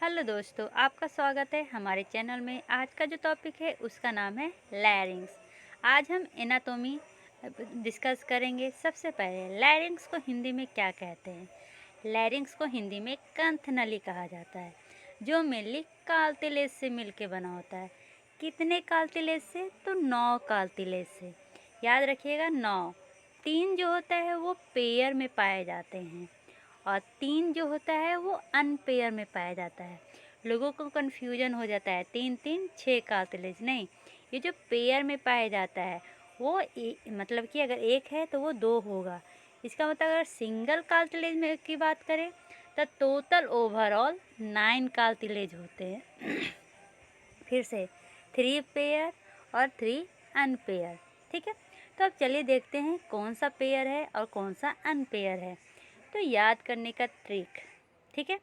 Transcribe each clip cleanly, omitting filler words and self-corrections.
Hello दोस्तों, आपका स्वागत है हमारे चैनल में। आज का जो टॉपिक है उसका नाम है लैरिंग्स। आज हम एनाटॉमी डिस्कस करेंगे। सबसे पहले लैरिंग्स को हिंदी में क्या कहते हैं? लैरिंग्स को हिंदी में कंठनली कहा जाता है, जो मेनली कार्टिलेज से मिलके बना होता है। कितने कार्टिलेज से? तो 9 कार्टिलेज से। याद रखिएगा 9। 3 जो होता है वो पेयर में पाए जाते हैं और 3 जो होता है वो अनपेयर में पाया जाता है। लोगों को कन्फ्यूजन हो जाता है, 3 6 कार्टिलेज नहीं, ये जो पेयर में पाया जाता है वो मतलब कि अगर एक है तो वो 2 होगा। इसका मतलब अगर सिंगल कार्टिलेज में की बात करें तो टोटल ओवरऑल 9 कार्टिलेज होते हैं। फिर से 3 पेयर और 3 अनपेयर। ठीक है, तो अब चलिए देखते हैं कौन सा पेयर है और कौन सा अनपेयर है। तो याद करने का ट्रिक, ठीक है,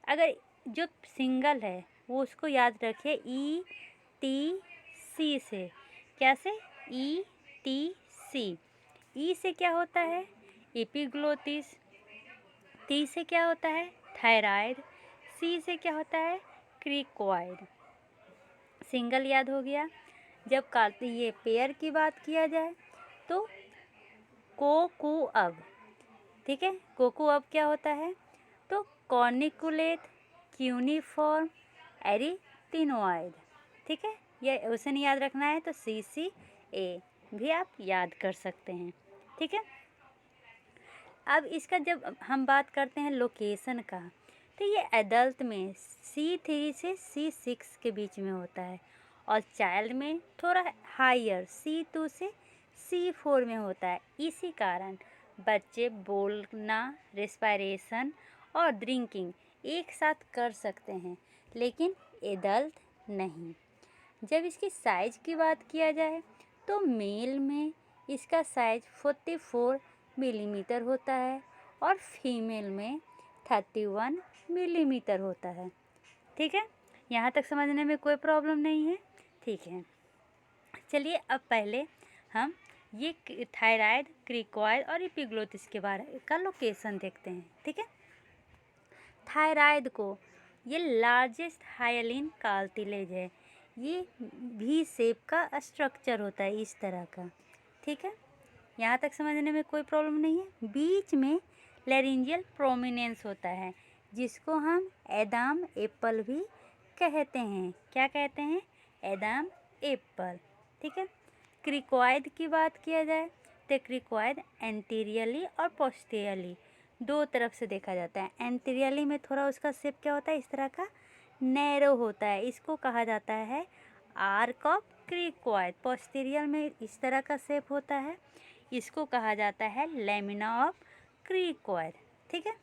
अगर जो सिंगल है वो उसको याद रखिए ETC से। कैसे? ETC। ई से क्या होता है? एपिग्लोटिस। टी से क्या होता है? थायराइड। सी से क्या होता है? क्रिकॉइड। सिंगल याद हो गया। जब ये पेयर की बात किया जाए तो कोकुअब। ठीक है, कोकुअब क्या होता है? तो कॉर्निकुलेट, क्यूनिफॉर्म, एरिथिनोइड। ठीक है, ये क्वेश्चन याद रखना है तो CCA भी आप याद कर सकते हैं। ठीक है, अब इसका जब हम बात करते हैं लोकेशन का, तो ये एडल्ट में C3 से C6 के बीच में होता है और चाइल्ड में थोड़ा हायर C2 से C4 में होता है। इसी कारण बच्चे बोलना, रेस्पिरेशन और ड्रिंकिंग एक साथ कर सकते हैं, लेकिन एडल्ट नहीं। जब इसकी साइज़ की बात किया जाए तो मेल में इसका साइज 44 मिलीमीटर होता है और फीमेल में 31 मिलीमीटर होता है। ठीक है, यहाँ तक समझने में कोई प्रॉब्लम नहीं है। ठीक है, चलिए अब पहले हम ये थायराइड, क्रिकॉइड और एपिग्लोटिस के बारे का लोकेशन देखते हैं। ठीक है, थायराइड को ये लार्जेस्ट हाइलिन कार्टिलेज है। ये भी शेप का स्ट्रक्चर होता है इस तरह का। ठीक है, यहाँ तक समझने में कोई प्रॉब्लम नहीं है। बीच में लैरिंजियल प्रोमिनेंस होता है, जिसको हम एदाम एप्पल भी कहते हैं। क्या कहते हैं? एदाम एप्पल। ठीक है, क्रिकॉइड की बात किया जाए तो क्रिकॉइड एंटीरियरली और पोस्टीरियरली दो तरफ से देखा जाता है। एंटीरियरली में थोड़ा उसका शेप क्या होता है? इस तरह का नैरो होता है, इसको कहा जाता है आर्क ऑफ क्रिकॉइड। पोस्टीरियर में इस तरह का शेप होता है, इसको कहा जाता है लेमिना ऑफ क्रिकॉइड। ठीक है,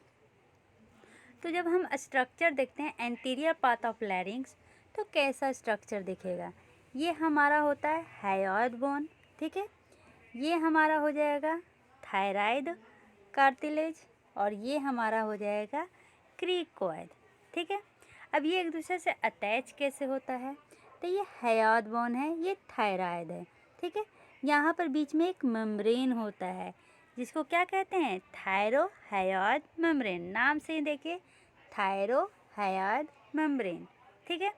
तो जब हम स्ट्रक्चर देखते हैं एंटीरियर पार्ट ऑफ लैरिंग्स, तो कैसा स्ट्रक्चर दिखेगा? ये हमारा होता है हायोइड बोन। ठीक है, ये हमारा हो जाएगा थायराइड कार्टिलेज और ये हमारा हो जाएगा क्रिकॉइड। ठीक है, अब ये एक दूसरे से अटैच कैसे होता है? तो ये हायोइड बोन है, ये थायराइड है। ठीक है, यहाँ पर बीच में एक मेम्ब्रेन होता है, जिसको क्या कहते हैं? थायरोहायोइड मेम्ब्रेन। नाम से ही देखिए, थायरोहायोइड मेम्ब्रेन। ठीक है,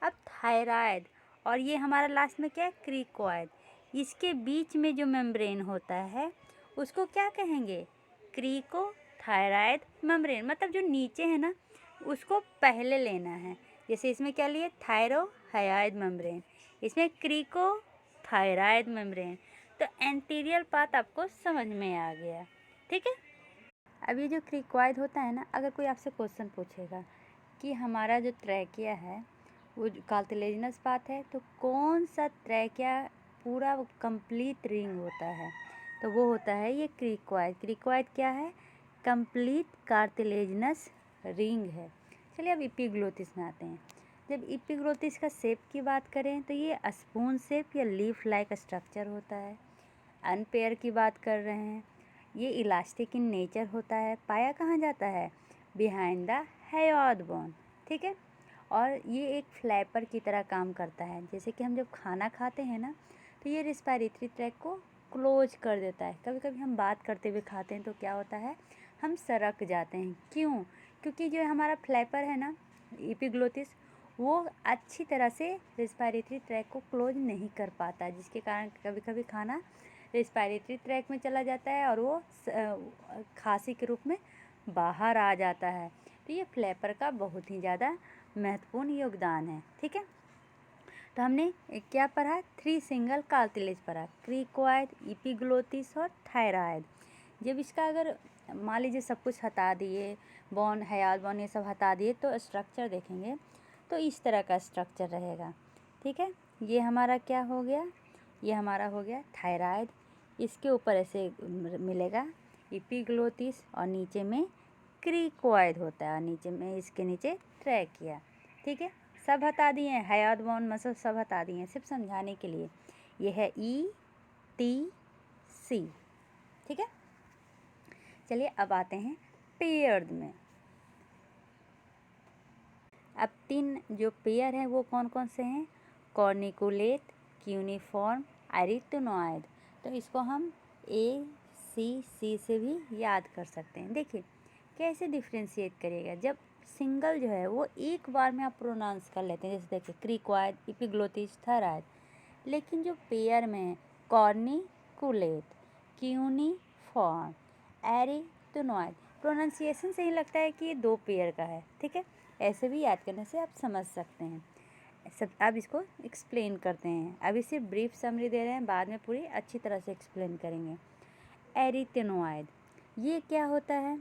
अब थायराइड और ये हमारा लास्ट में क्या है? क्रिकॉइड। इसके बीच में जो मेम्ब्रेन होता है उसको क्या कहेंगे? Crico thyroid membrane. मतलब जो नीचे है ना, उसको पहले लेना है। जैसे इसमें क्या लिए? थायरोहायोइड मेम्ब्रेन, इसमें क्रिको थायराइड मेम्ब्रेन। तो एंटीरियर पार्ट आपको समझ में आ गया। ठीक है, अब ये जो क्रिकॉइड होता है ना, अगर कोई आपसे क्वेश्चन पूछेगा कि हमारा जो ट्रैकिया है वो कार्टिलेजिनस पार्ट है, तो कौन सा ट्रैकिया पूरा कंप्लीट रिंग होता है? तो वो होता है ये क्रिकॉइड। क्रिकॉइड क्या है? कंप्लीट कार्टिलेजिनस रिंग है। चलिए अब एपिग्लोटिस में आते हैं। जब एपिग्लोटिस का शेप की बात करें तो ये स्पून शेप या लीफ लाइक स्ट्रक्चर होता है। अनपेयर की बात कर रहे हैं, ये इलास्टिक इन नेचर होता है। पाया कहाँ जाता है? Behind the hyoid bone. ठीक है, और ये एक फ्लैपर की तरह काम करता है। जैसे कि हम जब खाना खाते हैं ना, तो ये रिस्पायरेटरी ट्रैक को क्लोज कर देता है। कभी कभी हम बात करते हुए खाते हैं तो क्या होता है? हम सरक जाते हैं। क्यों? क्योंकि जो हमारा फ्लैपर है ना, एपिग्लोटिस वो अच्छी तरह से रेस्पिरेटरी ट्रैक को क्लोज नहीं कर पाता, जिसके कारण कभी कभी खाना रेस्पिरेटरी ट्रैक में चला जाता है और वो खांसी के रूप में बाहर आ जाता है। तो ये फ्लैपर का बहुत ही ज़्यादा महत्वपूर्ण योगदान है। ठीक है, तो हमने क्या पढ़ा, 3 सिंगल कार्टिलेज पढ़ा, क्रिकोइड, एपिग्लोटिस और थायराइड। जब इसका अगर मान लीजिए सब कुछ हटा दिए, बोन हयात बोन ये सब हटा दिए, तो स्ट्रक्चर देखेंगे तो इस तरह का स्ट्रक्चर रहेगा। ठीक है, ये हमारा क्या हो गया, ये हमारा हो गया थायराइड, इसके ऊपर ऐसे मिलेगा एपिग्लोटिस और नीचे में क्रिकोइड होता है और नीचे में इसके नीचे ट्रैकिया। ठीक है, सब हटा दिए हैं, हयात बोन मसल सब हटा दिए हैं, सिर्फ समझाने के लिए। ये है ETC। ठीक है, चलिए अब आते हैं पेयर्ड में। अब 3 जो पेयर हैं वो कौन कौन से हैं, कॉर्निकुलेट, क्यूनिफॉर्म, एरिथ्रोनॉइड। तो इसको हम ACC से भी याद कर सकते हैं। देखिए कैसे डिफ्रेंशिएट करिएगा, जब सिंगल जो है वो एक बार में आप प्रोनाउंस कर लेते हैं, जैसे देखिए क्रिकोइड, एपिग्लोटिस, थायराइड। लेकिन जो पेयर में है कॉर्निकुलेट, क्यूनिफॉर्म, एरिथ्रोनॉइड, प्रोनाउंसिएशन से ही लगता है कि ये 2 पेयर का है। ठीक है, ऐसे भी याद करने से आप समझ सकते हैं। सब अब इसको एक्सप्लेन करते हैं। अभी सिर्फ ब्रीफ समरी दे रहे हैं, बाद में पूरी अच्छी तरह से एक्सप्लेन करेंगे। एरिथ्रोनॉइड ये क्या होता है,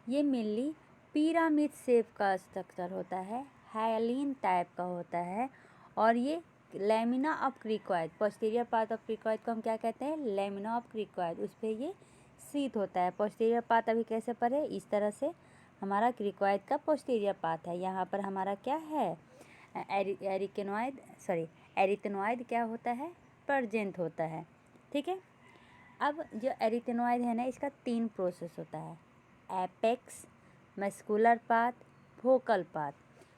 ये मेनली पिरामिड शेप का स्ट्रक्चर होता है, हाइलिन टाइप का होता है और ये lamina of cricoid, posterior part of cricoid को हम क्या कहते हैं, लेमिना ऑफ क्रिकोइड, उस पर ये शीट होता है। पोस्टीरियर पार्ट अभी कैसे पढ़े, इस तरह से हमारा क्रिकोइड का पोस्टीरियर पार्ट है। यहाँ पर हमारा क्या है, एरिथ्रोनॉइड क्या होता है, प्रेजेंट होता है। ठीक है, अब जो एरिथ्रोनॉइड है ना, इसका 3 प्रोसेस होता है, apex, muscular part, vocal part.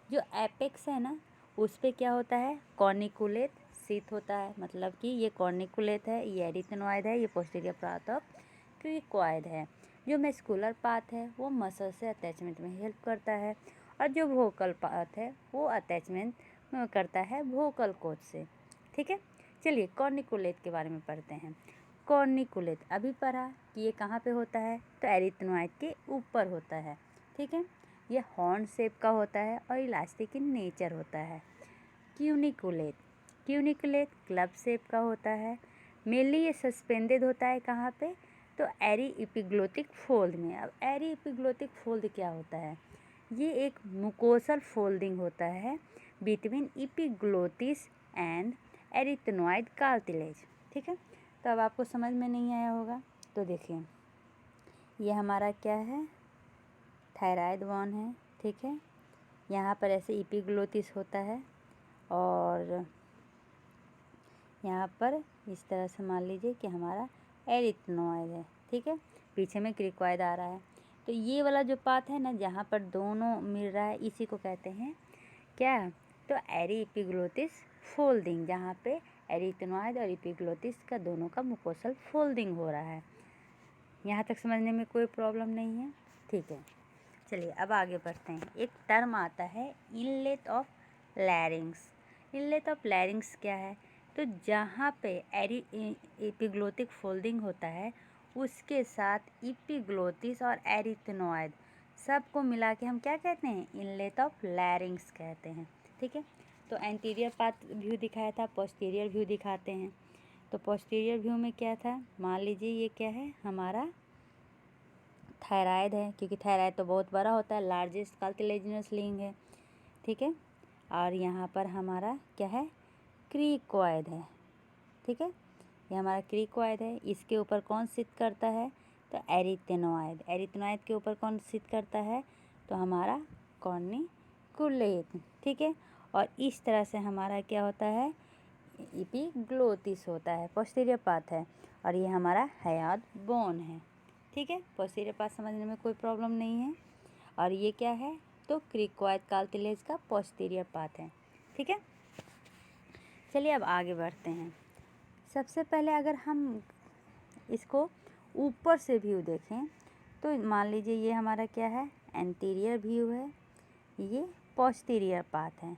जो एपेक्स है ना, उस पे क्या होता है, कॉर्निकुलेट शीट होता है, मतलब कि ये कॉर्निकुलेट है, ये एरिथ्रोनॉइड है, ये पोस्टीरियर पार्ट ऑफ क्रिकोइड है। जो मस्कुलर पार्ट है वो मसल से अटैचमेंट में हेल्प करता है और जो वोकल पार्ट है वो अटैचमेंट करता है वोकल कॉर्ड से। ठीक है, चलिए कॉर्निकुलेट के बारे में पढ़ते हैं। कॉर्निकुलेट अभी पढ़ा कि ये कहाँ पे होता है, तो एरिथ्रोनॉइड के ऊपर होता है। ठीक है, ये हॉर्न शेप का होता है और इलास्टिक इन नेचर होता है। क्यूनिकुलेट क्लब शेप का होता है, मेनली ये सस्पेंडेड होता है कहाँ पे, तो एरी एपिग्लोटिक फोल्ड में। अब एरी एपिग्लोटिक फोल्ड क्या होता है, ये एक मुकोसल फोल्डिंग होता है बिटवीन एपिग्लोटिस एंड एरिथ्रोनॉइड कार्टिलेज। ठीक है, तो अब आपको समझ में नहीं आया होगा, तो देखिए ये हमारा क्या है, थायराइड बोन है। ठीक है, यहाँ पर ऐसे एपिग्लोटिस होता है और यहाँ पर इस तरह से मान लीजिए कि हमारा एरिथ्रोनॉइड है। ठीक है, पीछे में क्रिकोइड आ रहा है। तो ये वाला जो पार्ट है ना, जहाँ पर दोनों मिल रहा है, इसी को कहते हैं क्या, तो एरी एपिग्लोटिस फोल्डिंग, जहाँ पे एरिथ्रोनॉइड और एपिग्लोटिस का दोनों का मुकोसल फोल्डिंग हो रहा है। यहाँ तक समझने में कोई प्रॉब्लम नहीं है। ठीक है, चलिए अब आगे बढ़ते हैं। एक टर्म आता है इनलेट ऑफ लैरिंग्स। इनलेट ऑफ लैरिंग्स क्या है, तो जहाँ पे एपिग्लोटिक फोल्डिंग होता है उसके साथ एपिग्लोटिस और एरिथ्रोनॉइड सबको मिला के हम क्या कहते हैं, इनलेट ऑफ लैरिंग्स कहते हैं। ठीक है, तो एंटीरियर पार्ट व्यू दिखाया था, पोस्टीरियर व्यू दिखाते हैं। तो पोस्टीरियर व्यू में क्या था, मान लीजिए ये क्या है, हमारा थायराइड है, क्योंकि थायराइड तो बहुत बड़ा होता है, लार्जेस्ट कार्टिलेजिनस लिंग है। ठीक है, और यहाँ पर हमारा क्या है, क्रिकोइड है। ठीक है, ये हमारा क्रिकोइड है, इसके ऊपर कौन सिट करता है, तो एरिथ्रोनॉइड। एरिथ्रोनॉइड के ऊपर कौन सिट करता है, तो हमारा कॉर्निकुलेट। ठीक है, और इस तरह से हमारा क्या होता है, एपिग्लोटिस होता है, पोस्टीरियर पार्ट है, और ये हमारा हयात बोन है। ठीक है, पोस्टीरियर पार्ट समझने में कोई प्रॉब्लम नहीं है। और ये क्या है, तो क्रिकोइड कार्टिलेज का पोस्टीरियर पार्ट है। ठीक है, चलिए अब आगे बढ़ते हैं। सबसे पहले अगर हम इसको ऊपर से व्यू देखें, तो मान लीजिए ये हमारा क्या है, एंटीरियर व्यू है। ये पोस्टीरियर पाथ है,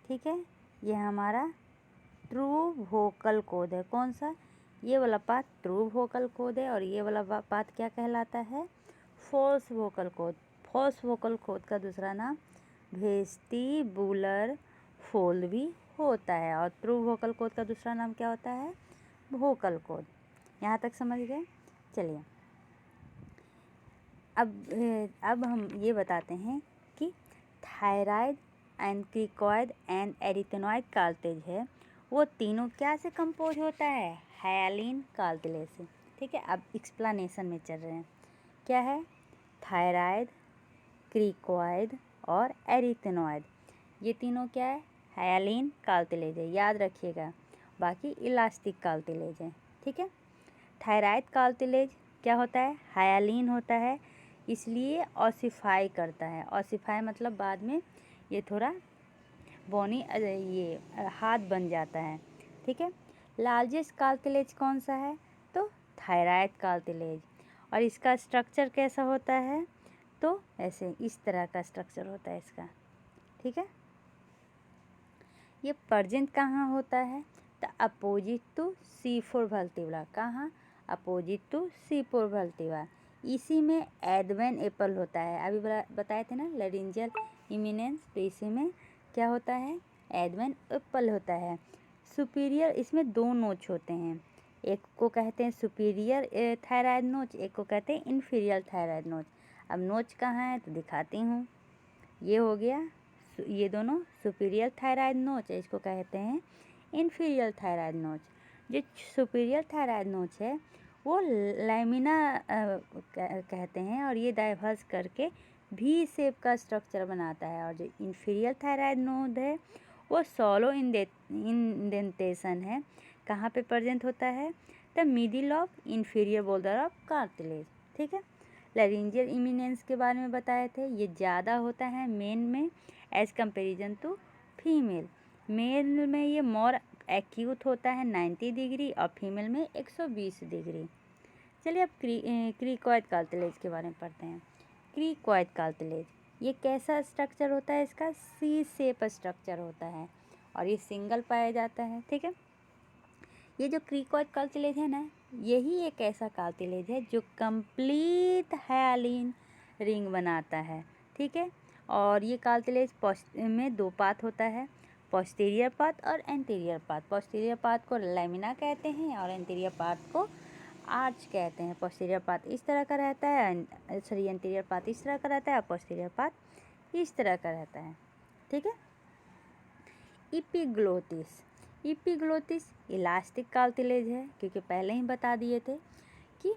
ठीक है। ये हमारा ट्रू वोकल कॉर्ड है। कौन सा? ये वाला पाथ ट्रू वोकल कॉर्ड है और ये वाला पाथ क्या कहलाता है? False vocal cord. False vocal cord का दूसरा नाम वेस्टिबुलर फोल्ड भी होता है और ट्रू वोकल कॉर्ड का दूसरा नाम क्या होता है? Vocal cord. यहाँ तक समझ गए? चलिए अब हम ये बताते हैं कि thyroid and cricoid and arytenoid cartilage है, वो तीनों क्या से कंपोज होता है? हायालिन कार्टिलेज से, ठीक है। अब एक्सप्लेनेशन में चल रहे हैं। क्या है? थायराइड, क्रिकॉइड और एरिथेनॉइड, ये तीनों क्या है? हायालिन कार्टिलेज है, याद रखिएगा। बाकी इलास्टिक कार्टिलेज है, ठीक है। थायराइड कार्टिलेज क्या होता है? हायालिन होता है, इसलिए ऑसिफाई करता है। ऑसिफाई मतलब बाद में ये थोड़ा बोनी ये हाथ बन जाता है, ठीक है। लार्जेस्ट कार्टिलेज कौन सा है? तो थायराइड कार्टिलेज। और इसका स्ट्रक्चर कैसा होता है? तो ऐसे इस तरह का स्ट्रक्चर होता है इसका, ठीक है। ये प्रेजेंट कहाँ होता है? तो अपोजिट टू C4 वर्टिब्रा। कहाँ? Opposite to C4 vertebra. इसी में एडवेन एपल होता है। अभी बताए थे ना लैरिंजियल इमिनेंस, तो इसी में क्या होता है? एडवेन एपल होता है। सुपीरियर, इसमें दो नोच होते हैं, एक को कहते हैं सुपीरियर थायराइड नोच, एक को कहते हैं इन्फीरियर थायराइड नोच। अब नोच कहाँ है तो दिखाती हूँ। ये हो गया, ये दोनों सुपीरियर थायराइड नोच है, इसको कहते हैं इन्फीरियर थायराइड नोच। जो सुपीरियर थायराइड नोच है वो लैमिना कहते हैं और ये डाइवर्स करके भी शेप का स्ट्रक्चर बनाता है। और जो इन्फीरियर थायराइड नोड है वो सॉलो इंडेंटेशन है। कहाँ पे प्रेजेंट होता है? The middle of inferior border of cartilage, ठीक है। लैरिंजियल इमिनेंस के बारे में बताए थे, ये ज़्यादा होता है मेन में as comparison to female. Male में ये मोर एक्यूट होता है 90 डिग्री और फीमेल में 120 डिग्री। चलिए अब क्रिकॉइड कार्टिलेज के बारे में पढ़ते हैं। क्रिकॉइड कार्टिलेज ये कैसा स्ट्रक्चर होता है? इसका सी शेप स्ट्रक्चर होता है और ये सिंगल पाया जाता है, ठीक है। ये जो क्रिकॉइड कार्टिलेज है ना, यही एक ऐसा कार्टिलेज है जो कंप्लीट हायालिन रिंग बनाता है, ठीक है। और ये कार्टिलेज में दो पार्ट होता है, पोस्टीरियर पार्ट और एंटीरियर पार्ट। पोस्टीरियर पार्ट को लैमिना कहते हैं और एंटीरियर पार्ट को आर्च कहते हैं। पोस्टीरियर पार्ट इस तरह का रहता है, एंटीरियर पार्ट इस तरह का रहता है और पोस्टीरियर पार्ट इस तरह का रहता है, ठीक है। इपिग्लोटिस, इपिग्लोटिस इलास्टिक कार्टिलेज है, क्योंकि पहले ही बता दिए थे कि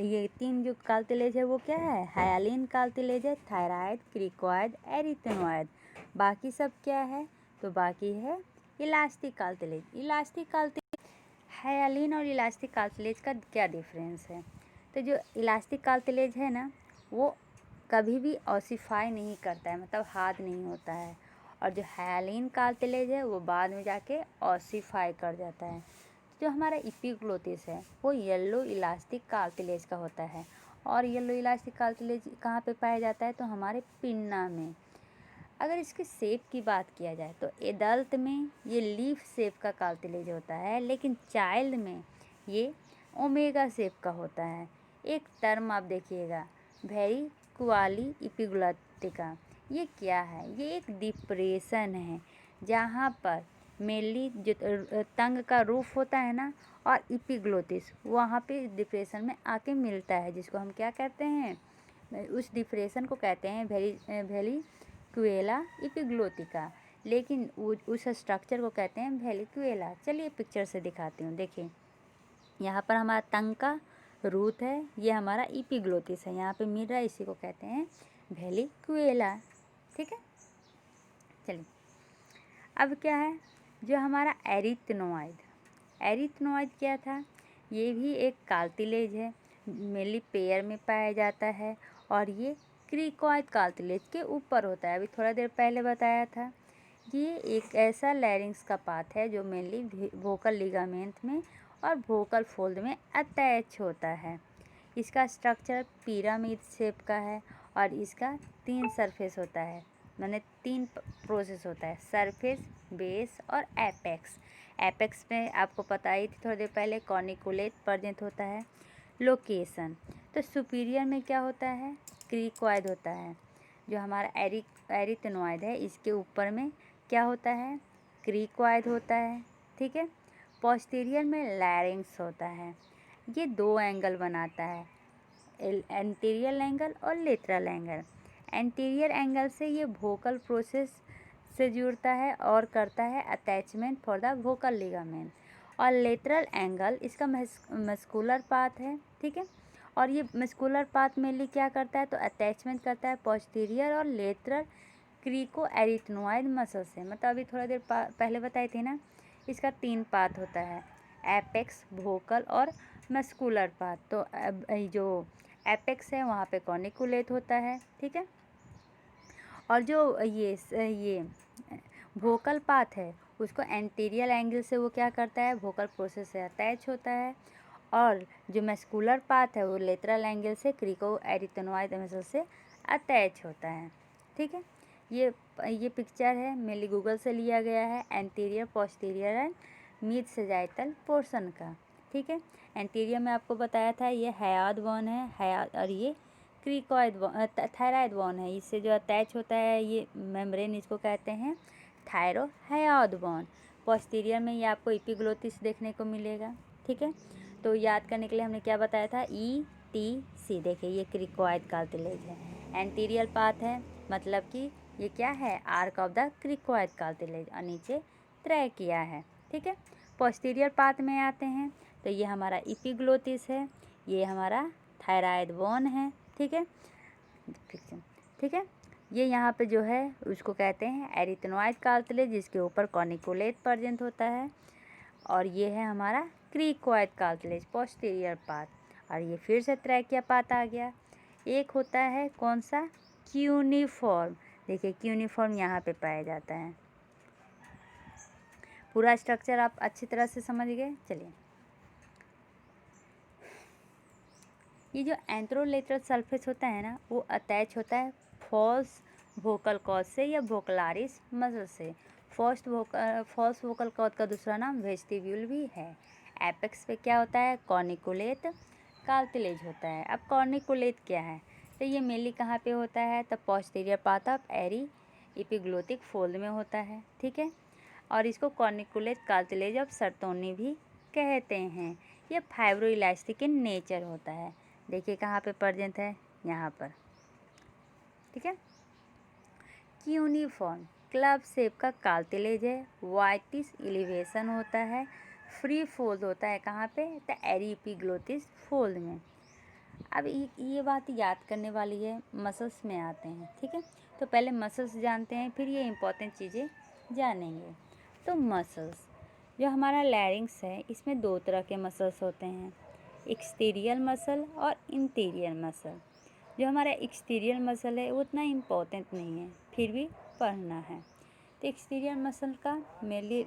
ये तीन जो कार्टिलेज है वो क्या है? हायालिन कार्टिलेज है, थायराइड, क्रिकॉइड, एरिथेनॉइड। बाकी सब क्या है? तो बाकी है इलास्टिक कार्टिलेज। इलास्टिक कार्टिलेज, हायालिन और इलास्टिक कार्टिलेज का क्या डिफरेंस है? तो जो इलास्टिक कार्टिलेज है ना, वो कभी भी ऑसिफाई नहीं करता है, मतलब हार्ड नहीं होता है। और जो हायालिन कार्टिलेज है वो बाद में जाके ऑसिफाई कर जाता है। जो हमारा इपिग्लोटिस है वो येलो इलास्टिक कार्टिलेज का होता है। और येलो इलास्टिक कार्टिलेज कहाँ पे पाया जाता है? तो हमारे पिन्ना में। अगर इसके शेप की बात किया जाए तो एडल्ट में ये लीफ शेप का कार्टिलेज होता है, लेकिन चाइल्ड में ये ओमेगा शेप का होता है। एक टर्म आप देखिएगा, वेरी क्वाली इपिग्लोटिका, ये क्या है? ये एक डिप्रेशन है जहाँ पर मेनली जो टंग का रूफ होता है ना और इपिग्लोटिस वहाँ पे डिप्रेशन में आके मिलता है, जिसको हम क्या कहते हैं? उस डिप्रेशन को कहते हैं वेलिक्युला इपिग्लोटिका, लेकिन उस स्ट्रक्चर को कहते हैं वेलिक्युला। चलिए पिक्चर से दिखाती हूँ। देखिए यहाँ पर हमारा टंग का रूट है, ये हमारा इपिग्लोटिस है, यहाँ पे मिल रहा है, इसी को कहते हैं वेलिक्युला, ठीक है। चलिए अब क्या है? जो हमारा एरिथेनॉइड, एरिथेनॉइड क्या था? ये भी एक कार्टिलेज है, मेनली पेयर में पाया जाता है और ये क्रिकॉइड कार्टिलेज के ऊपर होता है। अभी थोड़ा देर पहले बताया था। ये एक ऐसा लैरिंग्स का पार्ट है जो मेनली वोकल लिगामेंट में और वोकल फोल्ड में अटैच होता है। इसका स्ट्रक्चर पिरामिड शेप का है और इसका 3 सरफेस होता है, मैंने 3 प्रोसेस होता है, सरफेस, बेस और एपेक्स। एपेक्स में आपको पता ही थी थोड़ी देर पहले, कॉर्निकुलेट प्रेजेंट होता है। लोकेशन, तो सुपीरियर में क्या होता है, क्रिकोइड होता है। जो हमारा एरिथ्नोइड है इसके ऊपर में क्या होता है, क्रिकोइड होता है, ठीक है। पोस्टीरियर में लैरिंक्स होता है। ये 2 एंगल बनाता है, एंटीरियर एंगल और लेटरल एंगल। एंटीरियर एंगल से ये वोकल प्रोसेस से जुड़ता है और करता है attachment for the vocal ligament. और लेटरल एंगल इसका मस्कुलर पाथ है, ठीक है। और ये मस्कुलर पाथ मेनली क्या करता है, तो अटैचमेंट करता है पोस्टीरियर और लेटरल क्रिको एरिथ्नोइड मसल से। मतलब अभी थोड़ा देर पहले बताए थे ना, इसका 3 पाथ होता है, एपेक्स, वोकल और मस्कुलर पाथ। तो अब जो एपेक्स है वहाँ पे कॉर्निकुलेट होता है, ठीक है। और जो ये वोकल पाथ है उसको एंटीरियर एंगल से वो क्या करता है, वोकल प्रोसेस से अटैच होता है। और जो मस्कुलर पाथ है वो लेटरल एंगल से क्रिको एरिथ्नोइड मसल से अटैच होता है, ठीक है। ये पिक्चर है मेनली गूगल से लिया गया है, anterior, posterior and mid sagittal portion का, ठीक है। एंटीरियर में आपको बताया था ये हयाद बोन है, हयाद, और ये क्रिकोइड थायराइड बोन है, इससे जो अटैच होता है ये मेम्ब्रेन, इसको कहते हैं थायरोहयाद बोन। पोस्टीरियर में ये आपको एपिग्लोटिस देखने को मिलेगा, ठीक है। तो याद करने के लिए हमने क्या बताया था, ETC। देखिए ये क्रिकोइड कार्टिलेज है, एंटीरियर पाथ है, मतलब कि ये क्या है, arc of the cricoid cartilage, और नीचे ट्रैकिया है, ठीक है। पोस्टीरियर पाथ में आते हैं तो ये हमारा एपिग्लोटिस है, ये हमारा थायराइड बोन है, ठीक है, ठीक है। ये यहाँ पे जो है उसको कहते हैं एरिथ्नोइड कार्टिलेज, जिसके ऊपर कॉर्निकुलेट प्रेजेंट होता है। और ये है हमारा क्रिकोइड कार्टिलेज, पोस्टीरियर पाथ। और ये फिर से ट्रैकिया पाथ आ गया। एक होता है कौन सा, क्यूनिफॉर्म। देखिए क्यूनिफॉर्म यहाँ पे पाया जाता है। पूरा स्ट्रक्चर आप अच्छी तरह से समझ गए। चलिए, ये जो एंथ्रोलेटरल सल्फेस होता है ना, वो अटैच होता है फॉल्स वोकल कॉर्ड से या वोकलारिस मसल से। फॉल्स वोकल कॉर्ड का दूसरा नाम वेस्टिब्यूल भी है। एपेक्स पे क्या होता है, कॉर्निकुलेट कार्टिलेज होता है। अब कॉर्निकुलेट क्या है, तो ये मेनली कहाँ पे होता है, तो posterior part of aryepiglottic fold में होता है, ठीक है। और इसको कॉर्निकुलेट कार्टिलेज ऑफ सर्टोनी भी कहते हैं। ये फाइब्रो इलास्टिक इन नेचर होता है। देखिए कहाँ पे प्रेजेंट है, यहाँ पर, ठीक है। क्यूनिफॉर्म क्लब शेप का कार्टिलेज है, वाइटिश एलिवेशन होता है, फ्री फोल्ड होता है कहाँ पे, तो एरी एपिग्लोटिस फोल्ड में। अब ये बात याद करने वाली है, मसल्स में आते हैं, ठीक है। तो पहले मसल्स जानते हैं, फिर ये इंपॉर्टेंट चीज़ें जानेंगे। तो मसल्स, जो हमारा लैरिंग्स है इसमें 2 तरह के मसल्स होते हैं, एक्सटीरियर मसल और इंटीरियर मसल। जो हमारा एक्सटीरियर मसल है वो उतना इम्पोर्टेंट नहीं है, फिर भी पढ़ना है। तो एक्सटीरियर मसल का मेनली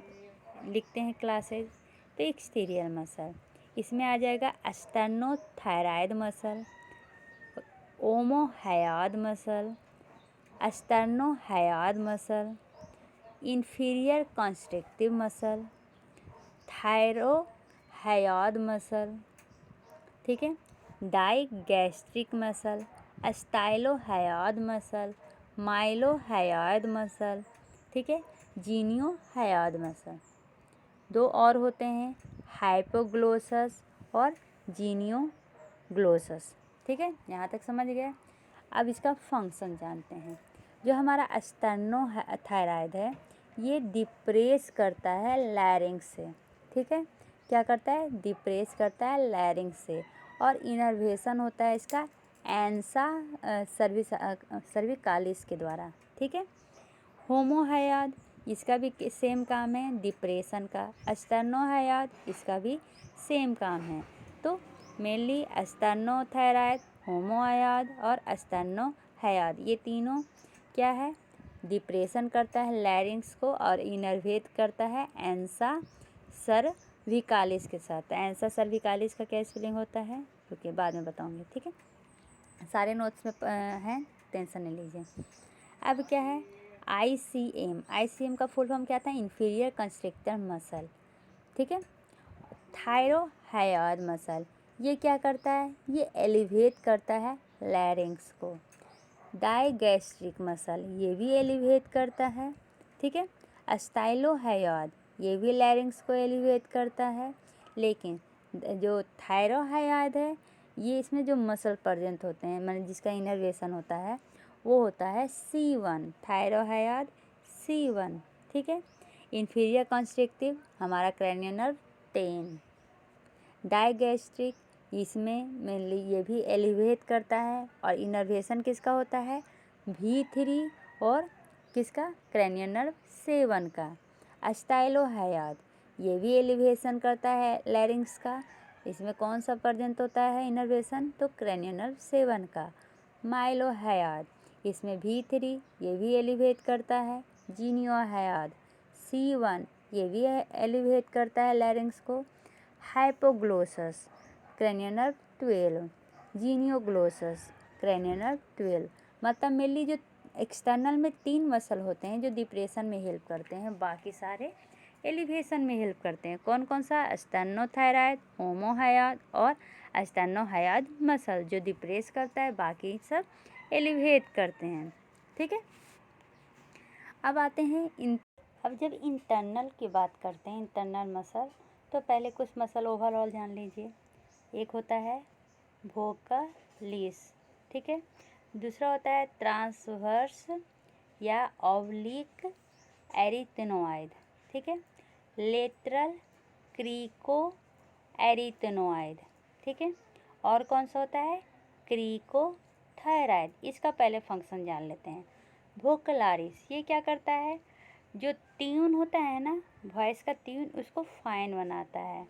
लिखते हैं क्लासेज। तो एक्सटीरियर मसल इसमें आ जाएगा sternothyroid muscle, omohyoid muscle, sternohyoid muscle, inferior constrictive muscle, thyrohyoid muscle, ठीक है, digastric muscle, stylohyoid muscle, mylohyoid muscle, ठीक है, जीनियोहयाद मसल। 2 और होते हैं, हाइपोग्लोसस और जीनियोग्लोसस, ठीक है। यहाँ तक समझ गए। अब इसका फंक्शन जानते हैं। जो हमारा स्टर्नोथायराइड है ये डिप्रेस करता है लैरिंक्स से, ठीक है। क्या करता है, डिप्रेस करता है लैरिंक्स से। और इनर्वेशन होता है इसका एंसा सर्विकालिस के द्वारा, ठीक है। होमोहयाद इसका भी सेम काम है डिप्रेशन का, स्टर्नोहयाद इसका भी सेम काम है। तो मेनली स्टर्नोथायराइड, होमोहयाद और स्टर्नोहयाद ये तीनों क्या है, डिप्रेशन करता है लैरिंक्स को और इनर्वेट करता है एंसा सर्विकालिस के साथ। एंसा सर्विकालिस का क्या स्पेलिंग होता है, क्योंकि बाद में बताऊंगी, ठीक है। सारे नोट्स में हैं, टेंशन नहीं लीजिए। अब क्या है, ICM का फुल फॉर्म क्या था? इंफीरियर कंस्ट्रिक्टर मसल, ठीक है। थायरोहायोड मसल, ये क्या करता है? ये एलिवेट करता है लैरिंग्स को। डाइगैस्ट्रिक मसल, ये भी एलिवेट करता है, ठीक है। स्टाइलोहायोड, ये भी लैरिंग्स को एलिवेट करता है। लेकिन जो थायरोहायोड है, ये इसमें जो मसल प्रेजेंट होते हैं, मतलब जिसका इनर्वेशन होता है, वो होता है C1, थायरोहायोड C1, ठीक है। इंफीरियर कंस्ट्रिक्टिव हमारा क्रैनियल नर्व 10। डाइगैस्ट्रिक, इसमें मेनली ये भी एलिवेट करता है और इनर्वेशन किसका होता है? V3 और किसका? क्रैनियल नर्व 7 का। स्टाइलोहायोड, ये भी एलिवेशन करता है लैरिंग्स का। इसमें कौन सा प्रेजेंट होता है इनर्वेशन? तो क्रैनियल नर्व 7 का। माइलोहायोड, इसमें V3, ये भी एलिवेट करता है। जीनियोहायोड C1, ये भी एलिवेट करता है लैरिंग्स को। Hypoglossus, cranial nerve 12। Genioglossus, cranial nerve 12। मतलब मेनली जो एक्सटर्नल में 3 मसल होते हैं जो डिप्रेशन में हेल्प करते हैं, बाकी सारे एलिवेशन में हेल्प करते हैं। कौन कौन सा? स्टेनोथायराइड, होमोहायोड और स्टेनोहायोड मसल जो डिप्रेस करता है, बाकी सब एलिवेट करते हैं, ठीक है। अब आते हैं अब जब इंटरनल की बात करते हैं, इंटरनल मसल, तो पहले कुछ मसल ओवरऑल जान लीजिए। एक होता है वोकलिस, ठीक है। दूसरा होता है ट्रांसवर्स या ऑब्लिक एरिथेनोइड, ठीक है। लेटरल क्रीको एरिथेनोइड, ठीक है। और कौन सा होता है? क्रीकोथायराइड। इसका पहले फंक्शन जान लेते हैं। वोकलारिस, ये क्या करता है? जो ट्यून होता है ना, वॉइस का ट्यून, उसको फाइन बनाता है।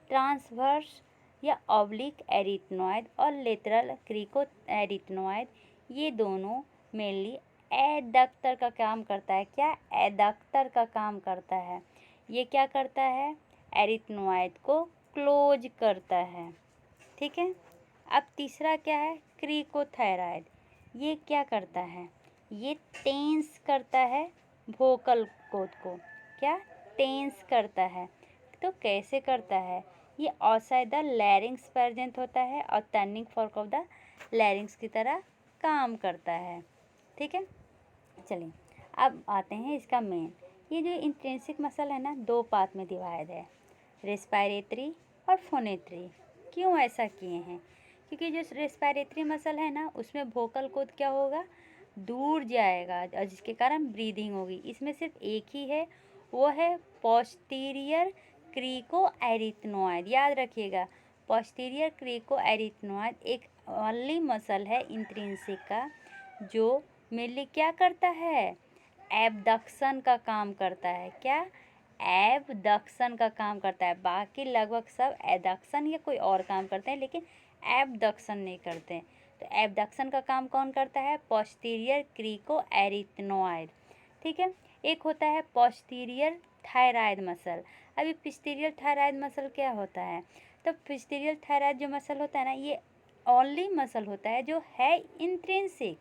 ट्रांसवर्स या ऑब्लिक एरिथेनोइड और लेटरल क्रीको एरिथेनोइड, ये दोनों मेनली एडक्टर का काम करता है। क्या? एडक्टर का काम करता है। ये क्या करता है? एरिथेनोइड को क्लोज करता है, ठीक है। अब तीसरा क्या है? क्रीकोथायराइड, ये क्या करता है? ये टेंस करता है वोकल कोड को। क्या? टेंस करता है। तो कैसे करता है? ये आउटसाइड द लैरिंग्स प्रेजेंट होता है और turning fork of the larynx की तरह काम करता है, ठीक है। चलिए अब आते हैं इसका मेन। ये जो इंट्रिंसिक मसल है ना, 2 पार्ट में डिवाइड है, रेस्पिरेटरी और फोनेटरी। क्यों ऐसा किए हैं? क्योंकि जो रेस्पिरेटरी मसल है ना, उसमें वोकल कोड क्या होगा? दूर जाएगा और जिसके कारण ब्रीदिंग होगी। इसमें सिर्फ एक ही है, वो है पोस्टीरियर क्रीको एरिथेनोइड। याद रखिएगा, पोस्टीरियर क्रीको एरिथेनोइड एक ओनली मसल है इंट्रिंसिक का, जो मेनली क्या करता है? एबडक्शन का काम करता है। क्या? एबडक्शन का काम करता है। बाकी लगभग सब एडक्शन या कोई और काम करते हैं, लेकिन एबडक्शन नहीं करते हैं। तो एबडक्शन का काम कौन करता है? पोस्टीरियर क्रीको एरिथेनोइड, ठीक है। एक होता है पोस्टीरियर थायराइड मसल। अभी पोस्टीरियर थायराइड मसल क्या होता है? तो पोस्टीरियर थायराइड जो मसल होता है ना, ये ओनली मसल होता है जो है इंट्रिंसिक,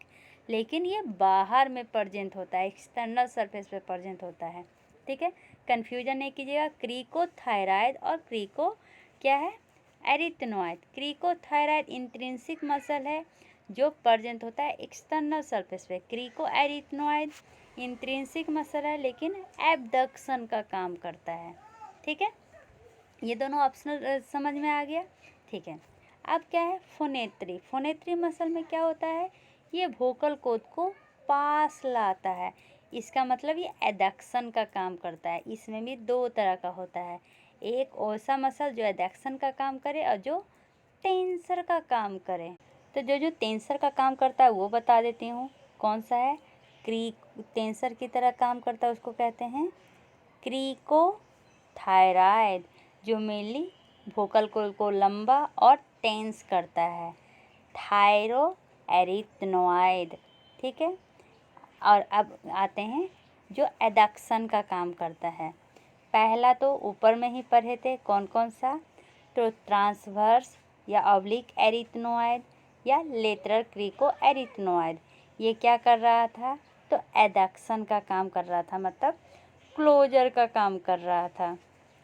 लेकिन ये बाहर में प्रेजेंट होता है, एक्सटर्नल सरफेस पे प्रेजेंट होता है, ठीक है। कन्फ्यूजन नहीं कीजिएगा, क्रीकोथायराइड और क्रीको क्या है? एरिथेनोइड। क्रीकोथायराइड इंट्रिंसिक मसल है जो प्रेजेंट होता है एक्सटर्नल सरफेस पे। क्रीको एरिथेनोइड इंट्रिंसिक मसल है लेकिन एबडक्शन का काम करता है, ठीक है। ये दोनों ऑप्शनल समझ में आ गया, ठीक है। अब क्या है? फोनेट्री। फोनेट्री मसल में क्या होता है? ये वोकल कोड को पास लाता है। इसका मतलब ये एडक्शन का काम करता है। इसमें भी 2 तरह का होता है, एक ओसा मसल जो एडक्शन का काम करे और जो टेंसर का काम करे। तो जो टेंसर का काम करता है वो बता देती हूँ कौन सा है। टेंसर की तरह काम करता है उसको कहते हैं क्रीकोथायराइड, जो मेनली वोकल को लंबा और टेंस करता है। थायरो एरिथेनोइड, ठीक है। और अब आते हैं जो एडक्शन का काम करता है। पहला तो ऊपर में ही पढ़े थे, कौन कौन सा? तो ट्रांसवर्स या ऑब्लिक एरिथेनोइड या लेटरल क्रीको एरिथेनोइड। ये क्या कर रहा था? तो एडक्शन का काम कर रहा था, मतलब क्लोजर का काम कर रहा था।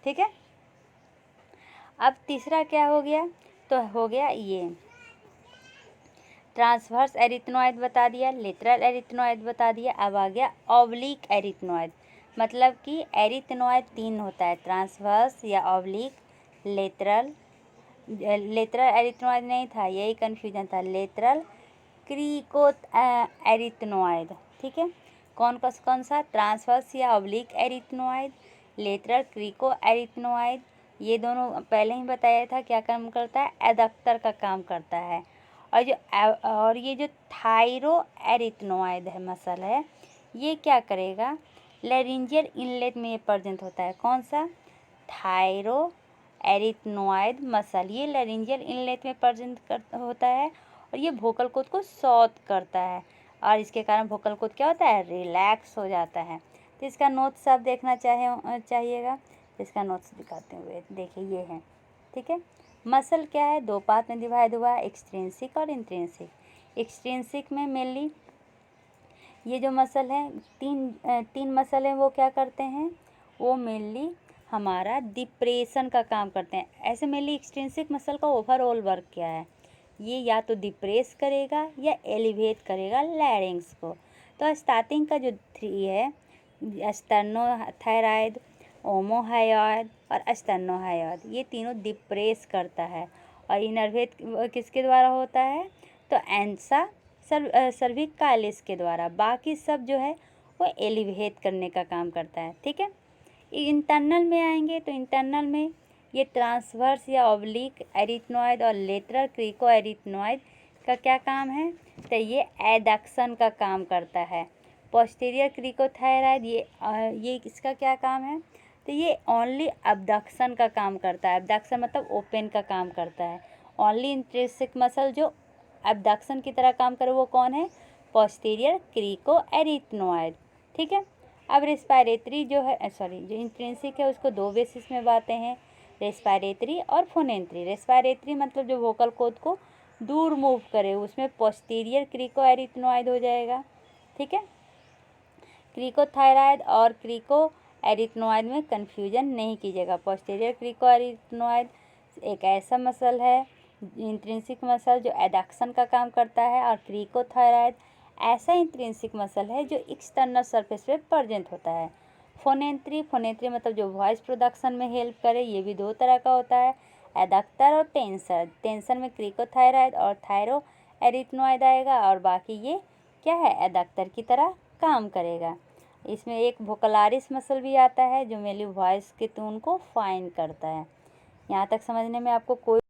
ठीक है, अब तीसरा क्या हो गया, तो हो गया ये ट्रांसवर्स एरिथ्नॉइड बता दिया, लेटरल एरिथ्नॉइड बता दिया। अब आ गया ऑब्लिक एरिथ्नॉइड, मतलब कि एरिथ्नॉइड 3 होता है, ट्रांसवर्स या ऑब्लिक, लेटरल। लेटरल एरिथ्नॉइड नहीं था, यही कन्फ्यूजन था, लेटरल क्रिको एरिथ्नॉइड। ठीक है, कौन सा, ट्रांसवर्स या ऑब्लिक एरिथ्नॉइड, लेटरल क्रिको एरिथ्नॉइड। ये दोनों पहले ही बताया था क्या काम करता है, एडक्टर का काम करता है। और ये जो थायरो एरिथ्नॉइड है मसल है, ये क्या करेगा, लैरिंजियल इनलेट में ये प्रेजेंट होता है। कौन सा, थायरो एरिथ्नॉइड मसल, ये लैरिंजियल इनलेट में प्रेजेंट होता है और ये वोकल कोड को सॉथ करता है और इसके कारण वोकल कोड क्या होता है, रिलैक्स हो जाता है। तो इसका नोट्स आप देखना चाहिएगा। इसका नोट्स दिखाते हुए देखिए, ये है। ठीक है, मसल क्या है, 2 पार्ट में डिवाइड हुआ है, एक्सट्रिंसिक और इंट्रिंसिक। एक्सट्रिंसिक में मेनली ये जो मसल है, तीन मसल हैं, वो क्या करते हैं, वो मेनली हमारा डिप्रेशन का काम करते हैं। ऐसे मेनली एक्सट्रिंसिक मसल का ओवरऑल वर्क क्या है, ये या तो डिप्रेस करेगा या एलिवेट करेगा लैरिंग्स को। तो स्टार्टिंग का जो 3 है, स्टर्नोथायराइड, ओमोहायोइड और स्टर्नोहायोइड, ये तीनों डिप्रेस करता है। और इनर्वेट किसके द्वारा होता है, तो एंसा सर्विकालिस के द्वारा। बाकी सब जो है वो एलिवेट करने का काम करता है। ठीक है, इंटरनल में आएंगे तो इंटरनल में ये ट्रांसवर्स या ऑब्लिक एरिथ्नॉइड और लेटरल क्रिको एरिथ्नॉइड का क्या काम है, तो ये एडक्शन का काम करता है। पोस्टीरियर क्रिकोथायराइड, ये इसका क्या काम है, तो ये ओनली अबडक्शन का काम करता है। अबडक्शन मतलब ओपन का काम करता है। ओनली इंट्रिंसिक मसल जो अबडक्शन की तरह काम करे वो कौन है, पोस्टीरियर क्रिको एरिथ्नॉइड। ठीक है, अब रेस्पिरेटरी जो है, जो इंट्रिंसिक है उसको 2 बेसिस में बांटते हैं, रेस्पिरेटरी और फोनेंट्री। रेस्पिरेटरी मतलब जो वोकल कोड को दूर मूव करे, उसमें पोस्टीरियर क्रिको एरिथ्नॉइड हो जाएगा। ठीक है, क्रिकोथायराइड और क्रिको एरिथ्नॉइड में कन्फ्यूजन नहीं कीजिएगा। पोस्टीरियर क्रिको एरिथ्नॉइड एक ऐसा मसल है, इंट्रिंसिक मसल जो एडक्शन का काम करता है, और क्रिकोथायराइड ऐसा इंट्रिंसिक मसल है जो एक्सटर्नल सरफेस पे प्रेजेंट होता है। फोनेंट्री मतलब जो वॉइस प्रोडक्शन में हेल्प करे, ये भी 2 तरह का होता है, एडक्टर और टेंसर। टेंसर में क्रिकोथायराइड और थायरो एरिथ्नॉइड आएगा और बाकी ये क्या है, एडक्टर की तरह काम करेगा। इसमें एक वोकलारिस मसल भी आता है जो मेनली वॉइस के टोन को फाइन करता है। यहाँ तक समझने में आपको कोई